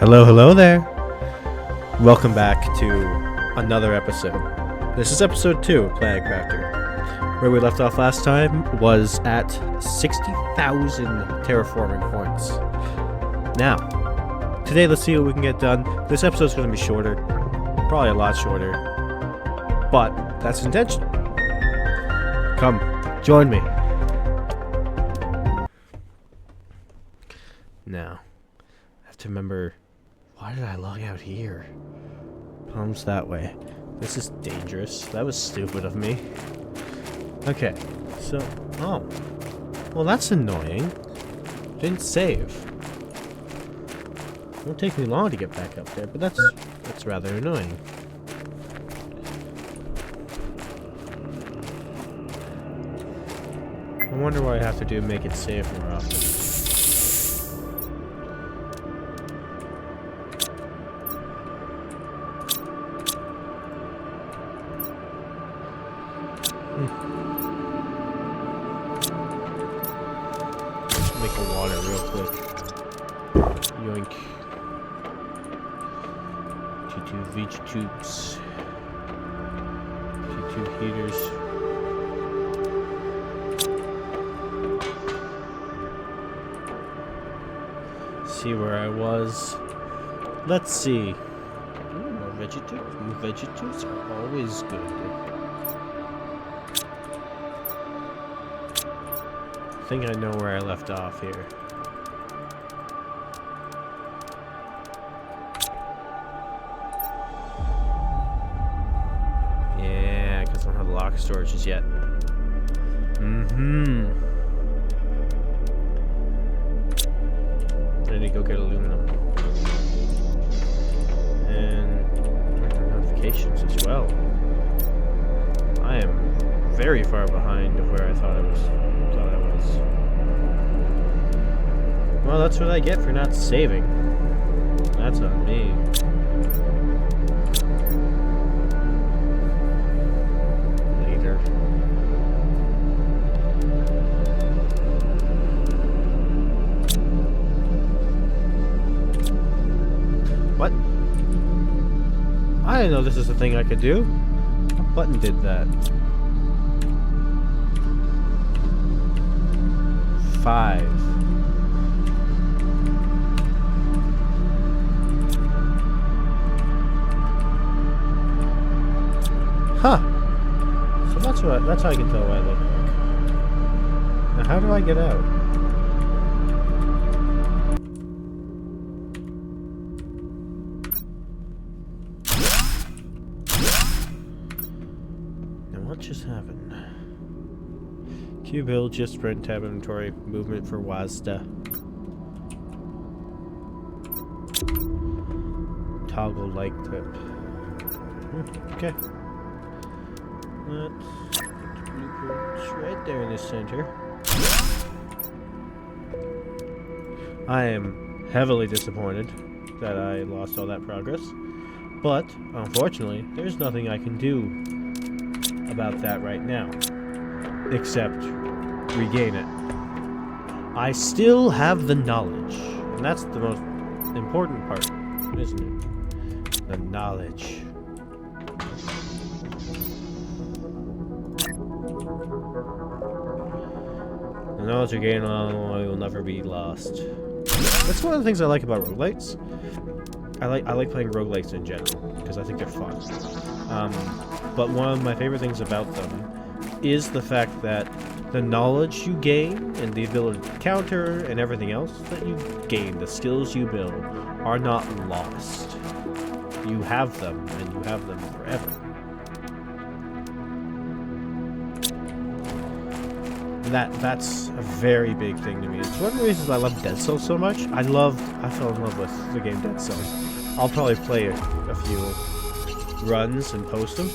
Hello, hello there. Welcome back to another episode. This is episode 2 of Planet Crafter. Where we left off last time was at 60,000 terraforming points. Now, today let's see what we can get done. This episode's going to be shorter, probably a lot shorter, but that's intentional. Come, join me. Now, I have to remember, why did I log out here? Palms that way. This is dangerous. That was stupid of me. Okay, so, oh. Well, that's annoying. Didn't save. It won't take me long to get back up there, but that's rather annoying. I wonder what I have to do to make it save more often. Make the water real quick. Yoink. T2 Veg tubes. T2 heaters. See where I was. Let's see. Ooh, more vegetarians. More vegetarians are always good. I think I know where I left off here. Yeah, because I don't have the lock storages yet. I need to go get aluminum. And notifications as well. I am very far behind of where I thought I was. Well, that's what I get for not saving. That's on me. Later. What? I didn't know this is a thing I could do. What button did that? 5. Huh. So that's how I can tell what I look like. Now how do I get out? Now what just happened? Q build, just sprint, tab inventory, movement for WASDA. Toggle light clip. Okay. Let's get the blueprints right there in the center. I am heavily disappointed that I lost all that progress, but unfortunately, there's nothing I can do about that right now, except regain it. I still have the knowledge, and that's the most important part, isn't it? The knowledge. The knowledge you gain along the way will never be lost. That's one of the things I like about roguelites. I like playing roguelites in general, because I think they're fun. But one of my favorite things about them is the fact that the knowledge you gain and the ability to counter and everything else that you gain, the skills you build, are not lost. You have them, and you have them forever. That's a very big thing to me. It's one of the reasons I love Dead Cells so much. I fell in love with the game Dead Cells. I'll probably play a few runs and post them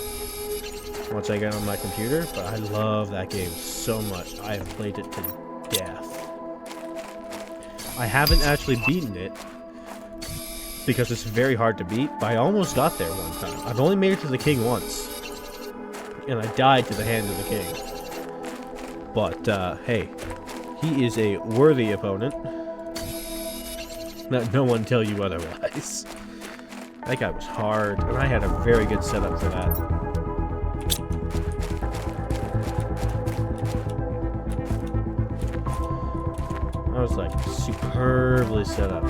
once I get on my computer, but I love that game so much. I have played it to death. I haven't actually beaten it because it's very hard to beat, but I almost got there one time. I've only made it to the king once, and I died to the hand of the king. But, hey, he is a worthy opponent. Let no one tell you otherwise. That guy was hard, and I had a very good setup for that. I was like superbly set up.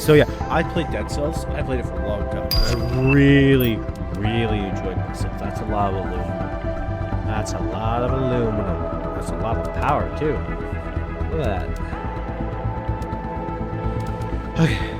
So yeah, I played Dead Cells. I played it for a long time. I really, really enjoyed myself. That's a lot of aluminum. That's a lot of aluminum. That's a lot of power too. Look at that. Okay.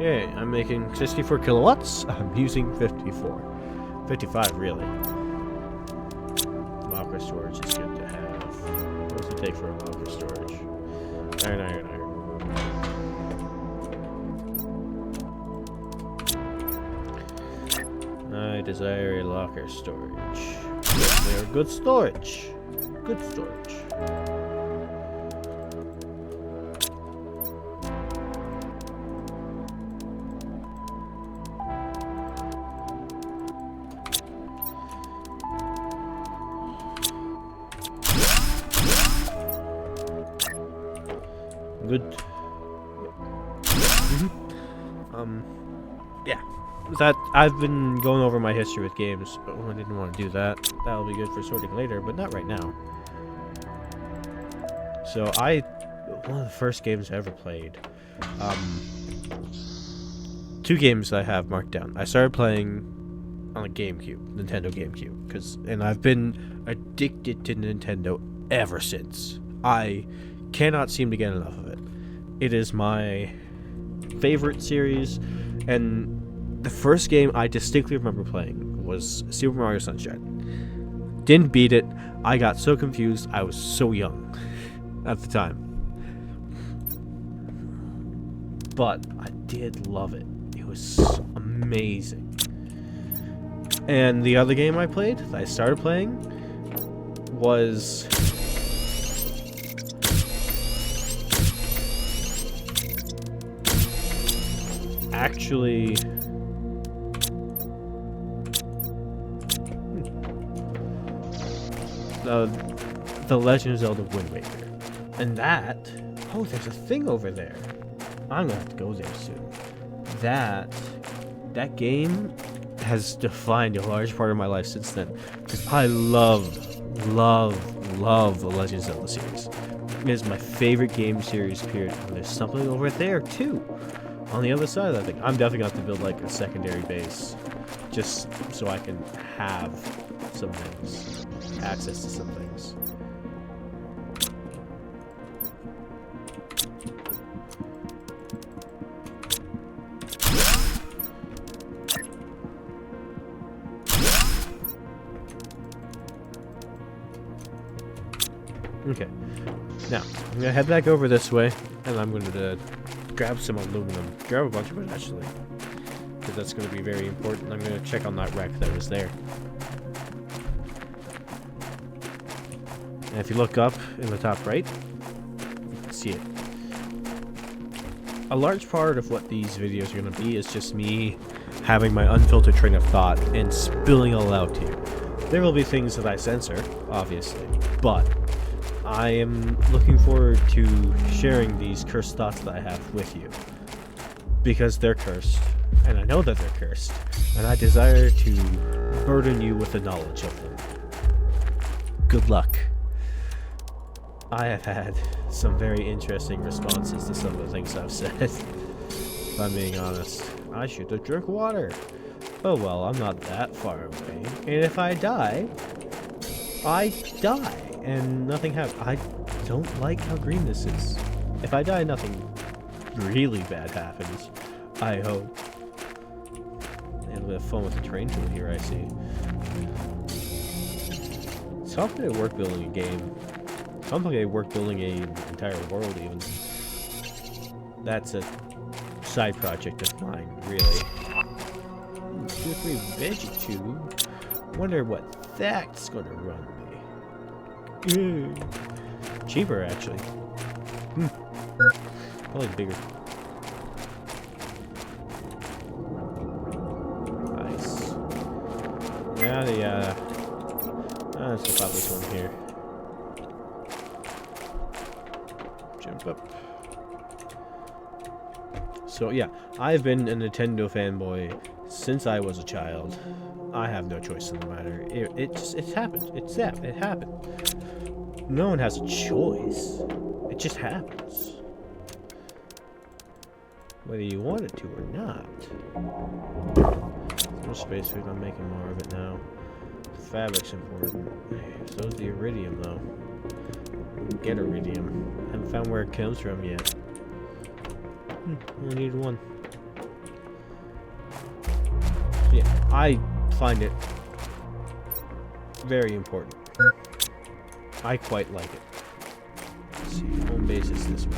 Okay, I'm making 64 kilowatts. I'm using 54. 55, really. Locker storage is good to have. What does it take for a locker storage? Iron. I desire a locker storage. They are good storage. Good storage. Good. Yeah. That I've been going over my history with games, but I didn't want to do that. That'll be good for sorting later, but not right now. So one of the first games I ever played, 2 games I have marked down. I started playing on a GameCube, Nintendo GameCube, and I've been addicted to Nintendo ever since. I cannot seem to get enough of it. It is my favorite series, and the first game I distinctly remember playing was Super Mario Sunshine. Didn't beat it. I got so confused. I was so young at the time. But I did love it. It was amazing. And the other game I played, that I started playing, was actually the Legend of Zelda Wind Waker. And that, oh, there's a thing over there. I'm gonna have to go there soon. That game has defined a large part of my life since then, because I love the Legend of Zelda series. It is my favorite game series, period. And there's something over there too, on the other side of that thing. I'm definitely going to have to build like a secondary base, just so I can have some things, access to some things. Okay, now I'm gonna head back over this way, and I'm gonna grab some aluminum. Grab a bunch of it, actually, because that's gonna be very important. I'm gonna check on that wreck that was there. And if you look up in the top right, you can see it. A large part of what these videos are gonna be is just me having my unfiltered train of thought and spilling all out to you. There will be things that I censor, obviously, but I am looking forward to sharing these cursed thoughts that I have with you, because they're cursed, and I know that they're cursed, and I desire to burden you with the knowledge of them. Good luck. I have had some very interesting responses to some of the things I've said, if I'm being honest. I should have drunk water. Oh well, I'm not that far away, and if I die, I die. And nothing happens. I don't like how green this is. If I die, nothing really bad happens. I hope. And bit of fun with the terrain tool here, I see. It's complicated work building a game. Complicated work building an entire world, even. That's a side project of mine, really. 2 or 3 veggie tube. Wonder what that's gonna run me. Cheaper, actually. Probably bigger. Nice. Yada yada. Let's just pop this one here. Jump up. So yeah, I've been a Nintendo fanboy since I was a child. I have no choice in the matter. It happened. It happened. No one has a choice. It just happens. Whether you want it to or not. So much space food, I'm making more of it now. The fabric's important. So is the iridium, though. Get iridium. Haven't found where it comes from yet. Only need one. Yeah, I find it very important. I quite like it. Let's see, home base is this way.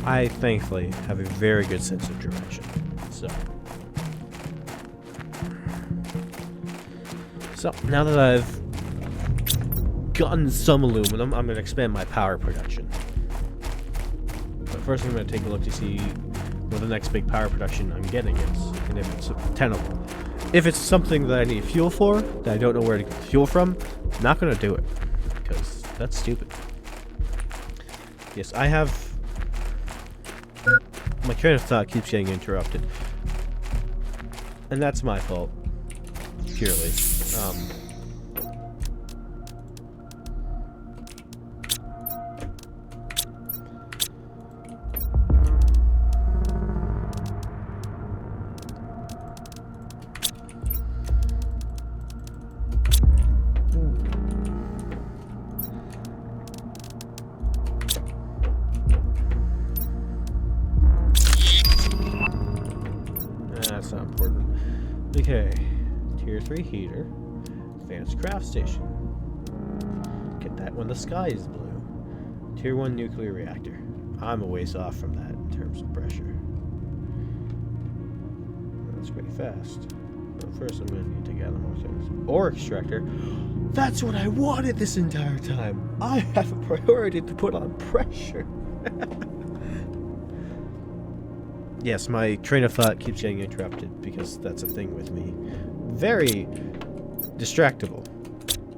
I thankfully have a very good sense of direction. So now that I've gotten some aluminum, I'm going to expand my power production. But first I'm going to take a look to see what the next big power production I'm getting is, and if it's tenable. If it's something that I need fuel for, that I don't know where to get fuel from, I'm not going to do it, because that's stupid. Yes, I have... My train of thought keeps getting interrupted. And that's my fault. Purely. That's not important. Okay. Tier 3 heater. Advanced craft station. Get that when the sky is blue. Tier 1 nuclear reactor. I'm a ways off from that in terms of pressure. That's pretty fast. But first I'm going to need to gather more things. Ore extractor. That's what I wanted this entire time. I have a priority to put on pressure. Yes, my train of thought keeps getting interrupted because that's a thing with me. Very distractible,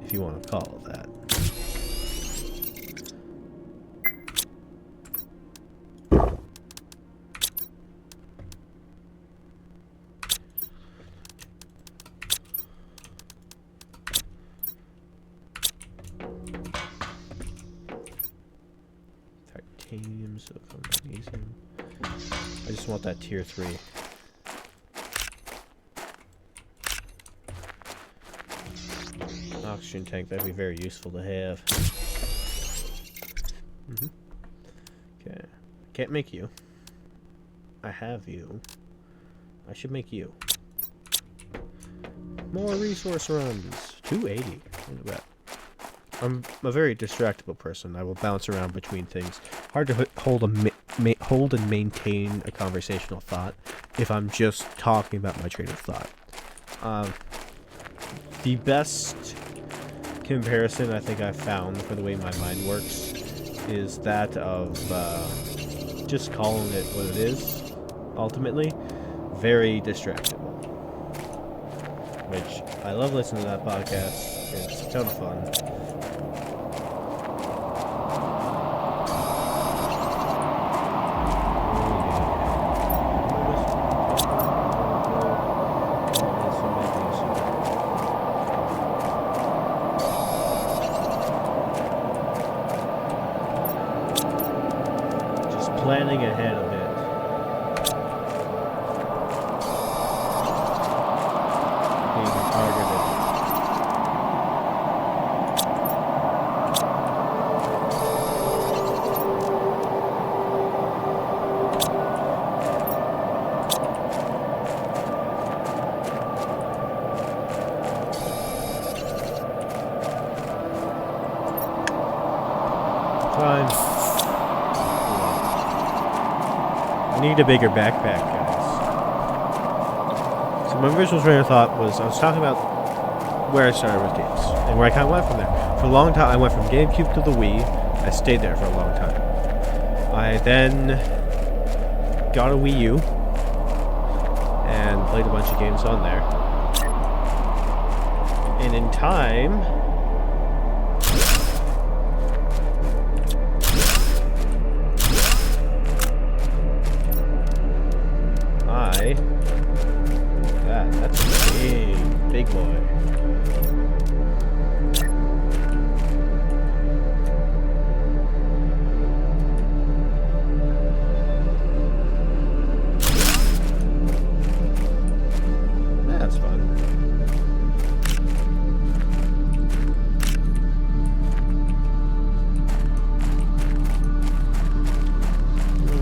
if you want to call it that. Titanium, silicon, magnesium. I just want that tier 3. Oxygen tank, that'd be very useful to have. Okay. Can't make you. I have you. I should make you. More resource runs. 280. Look at that. I'm a very distractible person. I will bounce around between things. Hard to hold and maintain a conversational thought if I'm just talking about my train of thought. The best comparison I think I've found for the way my mind works is that of just calling it what it is, ultimately. Very distractible. Which, I love listening to that podcast. It's a ton of fun. Planning ahead a bit. Being targeted. Fine. I need a bigger backpack, guys. So my original train of thought was, I was talking about where I started with games, and where I kind of went from there. For a long time, I went from GameCube to the Wii. I stayed there for a long time. I then got a Wii U, and played a bunch of games on there. And in time, that's a big boy. That's fun.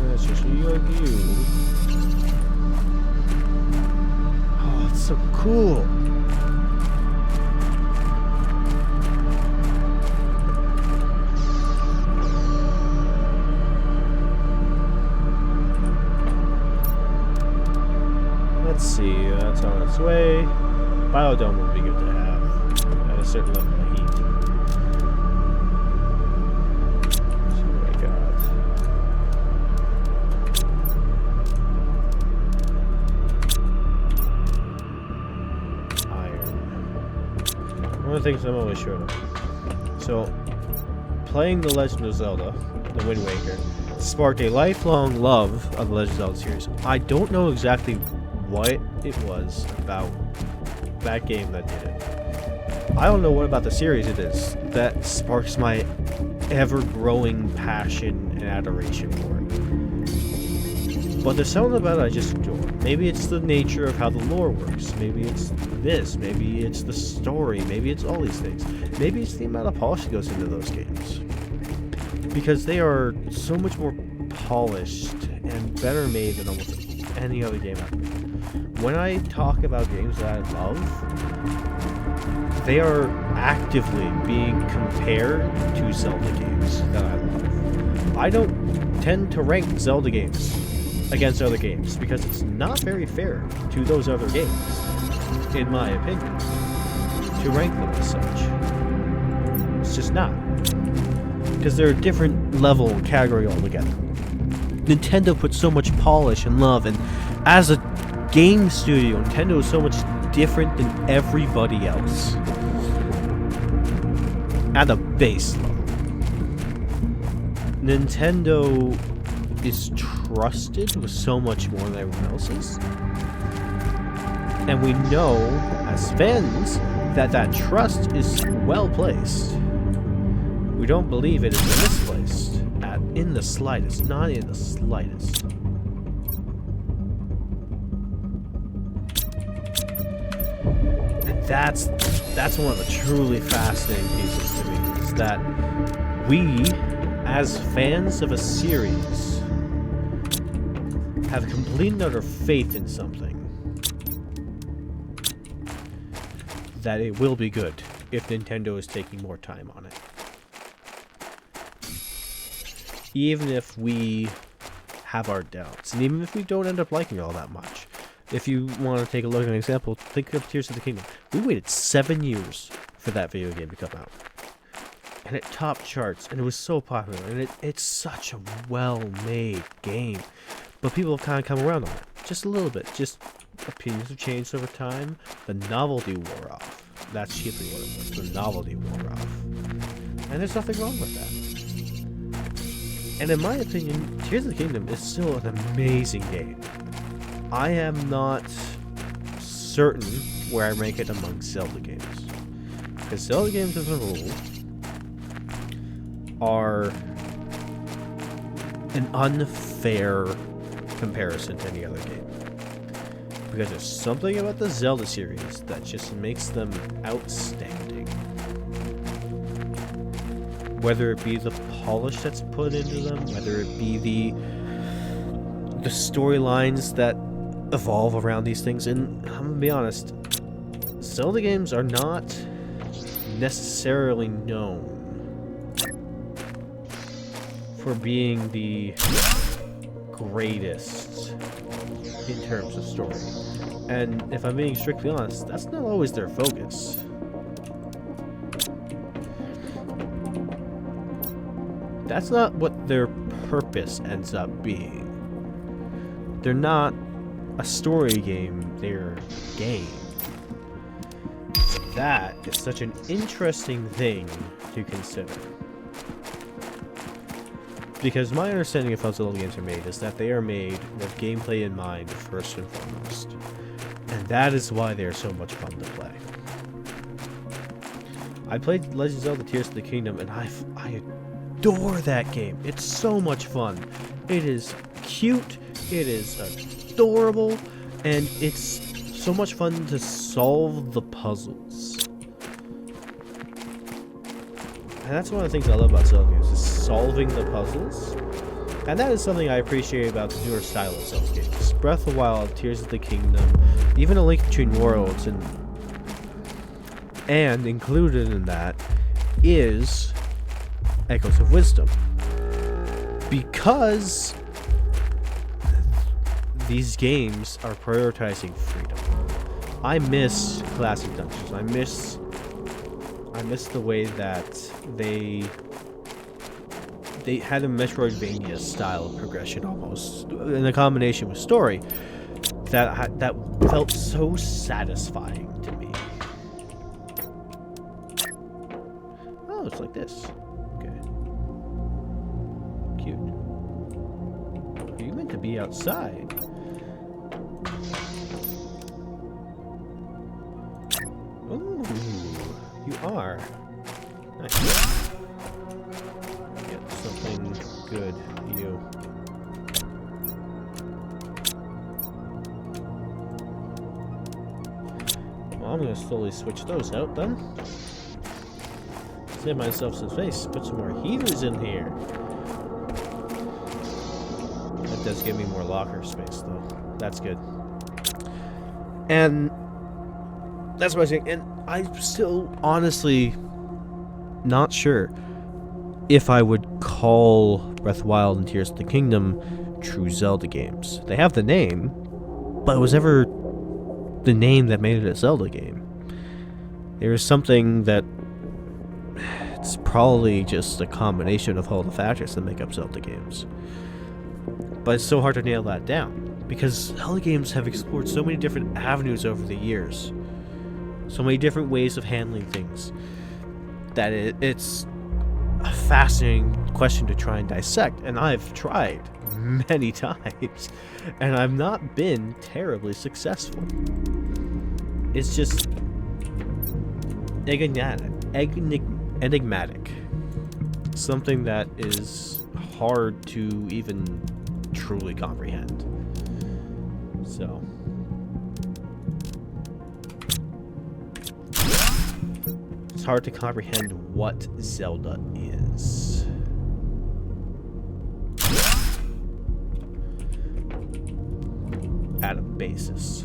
That's just you. Oh, it's so cool. Let's see, that's on its way. Biodome would be good to have at a certain level of heat. Let's see what I got. Iron. One of the things I'm always short of. So, playing The Legend of Zelda, The Wind Waker, sparked a lifelong love of the Legend of Zelda series. I don't know exactly what it was about that game that did it. I don't know what about the series it is that sparks my ever-growing passion and adoration for it. But there's something about it I just adore. Maybe it's the nature of how the lore works. Maybe it's this. Maybe it's the story. Maybe it's all these things. Maybe it's the amount of polish that goes into those games. Because they are so much more polished and better made than almost any other game out there. When I talk about games that I love, they are actively being compared to Zelda games that I love. I don't tend to rank Zelda games against other games because it's not very fair to those other games, in my opinion, to rank them as such. It's just not. Because they're a different level and category altogether. Nintendo puts so much polish and love, and as a game studio, Nintendo is so much different than everybody else. At a base level. Nintendo is trusted with so much more than everyone else is. And we know, as fans, that that trust is well placed. We don't believe it is misplaced. In the slightest. Not in the slightest. And that's one of the truly fascinating pieces to me, is that we, as fans of a series, have complete and utter faith in something that it will be good if Nintendo is taking more time on it. Even if we have our doubts, and even if we don't end up liking it all that much. If you want to take a look at an example, think of Tears of the Kingdom. We waited 7 years for that video game to come out. And it topped charts, and it was so popular, and it's such a well-made game. But people have kind of come around on it, just a little bit. Just opinions have changed over time. The novelty wore off. That's chiefly what it was. The novelty wore off. And there's nothing wrong with that. And in my opinion, Tears of the Kingdom is still an amazing game. I am not certain where I rank it among Zelda games. Because Zelda games, as a rule, are an unfair comparison to any other game. Because there's something about the Zelda series that just makes them outstanding. Whether it be the polish that's put into them, whether it be the storylines that evolve around these things. And I'm gonna be honest, Zelda games are not necessarily known for being the greatest in terms of story. And if I'm being strictly honest, that's not always their focus. That's not what their purpose ends up being. They're not a story game, they're a game. That is such an interesting thing to consider. Because my understanding of how Zelda games are made is that they are made with gameplay in mind first and foremost. And that is why they are so much fun to play. I played Legend of Zelda Tears of the Kingdom and I adore that game. It's so much fun. It is cute, it is adorable, and it's so much fun to solve the puzzles. And that's one of the things I love about Zelda games, is solving the puzzles. And that is something I appreciate about the newer style of Zelda games. Breath of the Wild, Tears of the Kingdom, even A Link Between Worlds, and included in that is Echoes of Wisdom. Because these games are prioritizing freedom. I miss classic dungeons. I miss the way that they had a Metroidvania style of progression almost, in a combination with story that felt so satisfying to me. Oh, it's like this. Okay. Cute. Are you meant to be outside? Ooh, you are. Nice. Get something good, you. Well, I'm gonna slowly switch those out then. Save myself some space. Put some more heaters in here. That does give me more locker space, though. That's good. And that's what I'm saying. And I'm still honestly not sure if I would call Breath of the Wild and Tears of the Kingdom true Zelda games. They have the name, but it was never the name that made it a Zelda game. There is something that it's probably just a combination of all the factors that make up Zelda games. But it's so hard to nail that down, because Zelda games have explored so many different avenues over the years. So many different ways of handling things that it's a fascinating question to try and dissect, and I've tried many times, and I've not been terribly successful. It's just enigmatic. Something that is hard to even truly comprehend. So it's hard to comprehend what Zelda is. At a basis.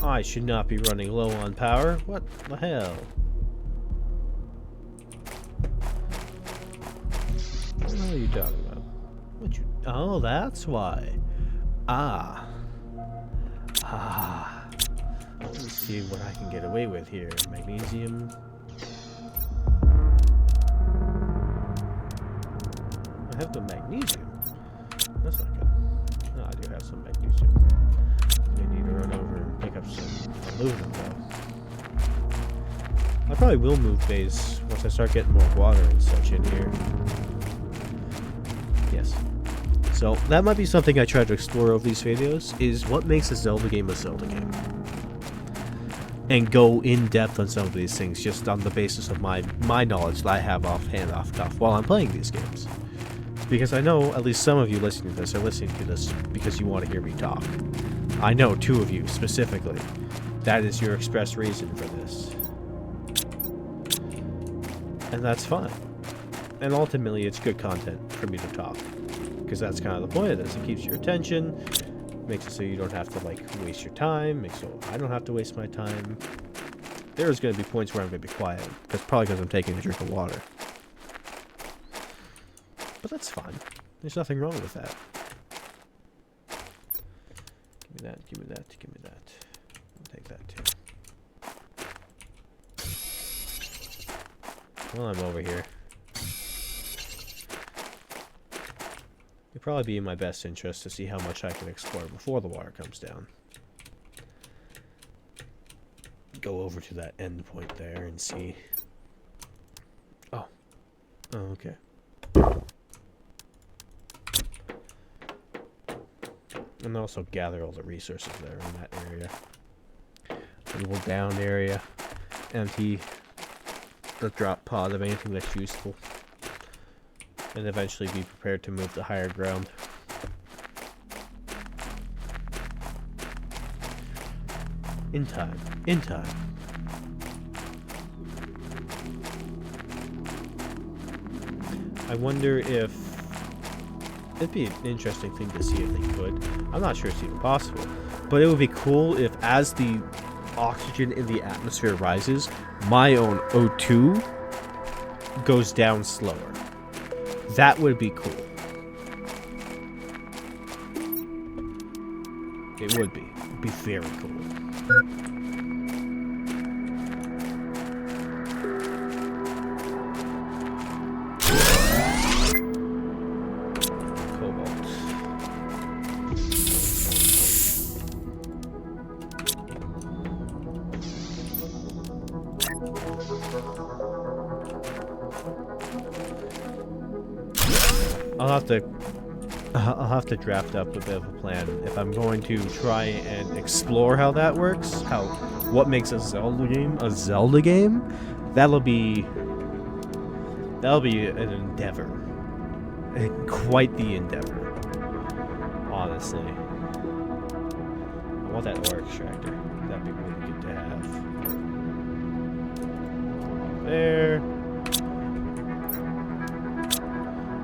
I should not be running low on power. What the hell? What are you talking about? What you... Oh, that's why. Ah. Let's see what I can get away with here. Magnesium. I have the magnesium. That's not good. No, I do have some magnesium. I need to run over and pick up some aluminum, though. I probably will move base once I start getting more water and such in here. Yes. So, that might be something I try to explore over these videos, is what makes a Zelda game a Zelda game. And go in depth on some of these things, just on the basis of my knowledge that I have off cuff while I'm playing these games. Because I know at least some of you listening to this are listening to this because you want to hear me talk. I know 2 of you specifically. That is your express reason for this. And that's fine. And ultimately, it's good content for me to talk. Because that's kind of the point of this. It keeps your attention. Makes it so you don't have to, like, waste your time. Makes so I don't have to waste my time. There's going to be points where I'm going to be quiet. Probably because I'm taking a drink of water. But that's fine. There's nothing wrong with that. Give me that, give me that, give me that. I'll take that too. While I'm over here, it'd probably be in my best interest to see how much I can explore before the water comes down. Go over to that end point there and see. Oh. Oh, okay. And also gather all the resources there in that area. A little down area. Empty the drop pod of anything that's useful. And eventually be prepared to move to higher ground. In time. In time. I wonder if... It'd be an interesting thing to see if they could. I'm not sure it's even possible. But it would be cool if as the oxygen in the atmosphere rises, my own O2 goes down slower. That would be cool. It would be. It'd be very cool. I'll have to draft up a bit of a plan if I'm going to try and explore how that works, what makes a Zelda game that'll be an endeavor, quite the endeavor, honestly. I want that ore extractor. That'd be really good to have. There.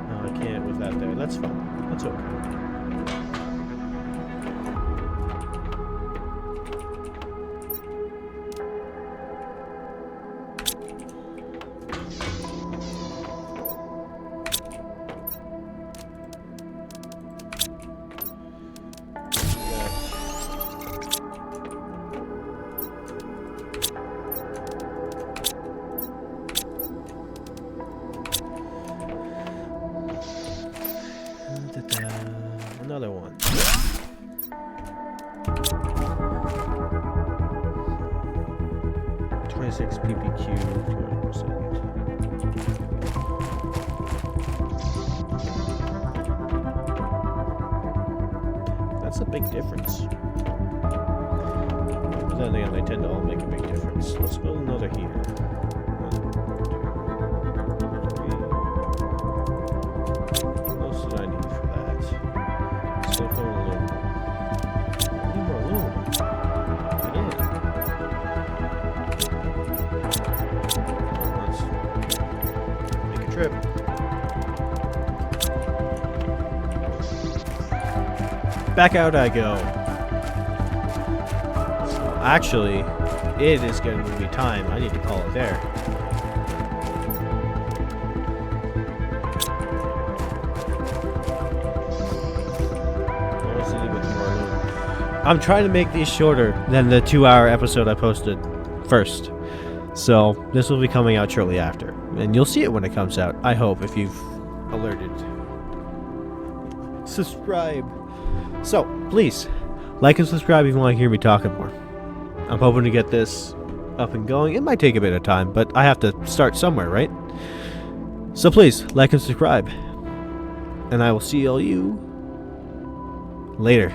No, I can't with that there. That's fine. That's okay. Another one. (26 PPQ, 20%). That's a big difference. But then again, they tend to all make a big difference. Let's build another here. Back out I go. So actually, it is going to be time. I need to call it there. I'm trying to make these shorter than the 2-hour episode I posted first. So this will be coming out shortly after. And you'll see it when it comes out, I hope, if you've alerted. Subscribe. So, please, like and subscribe if you want to hear me talking more. I'm hoping to get this up and going. It might take a bit of time, but I have to start somewhere, right? So please, like and subscribe. And I will see all you later.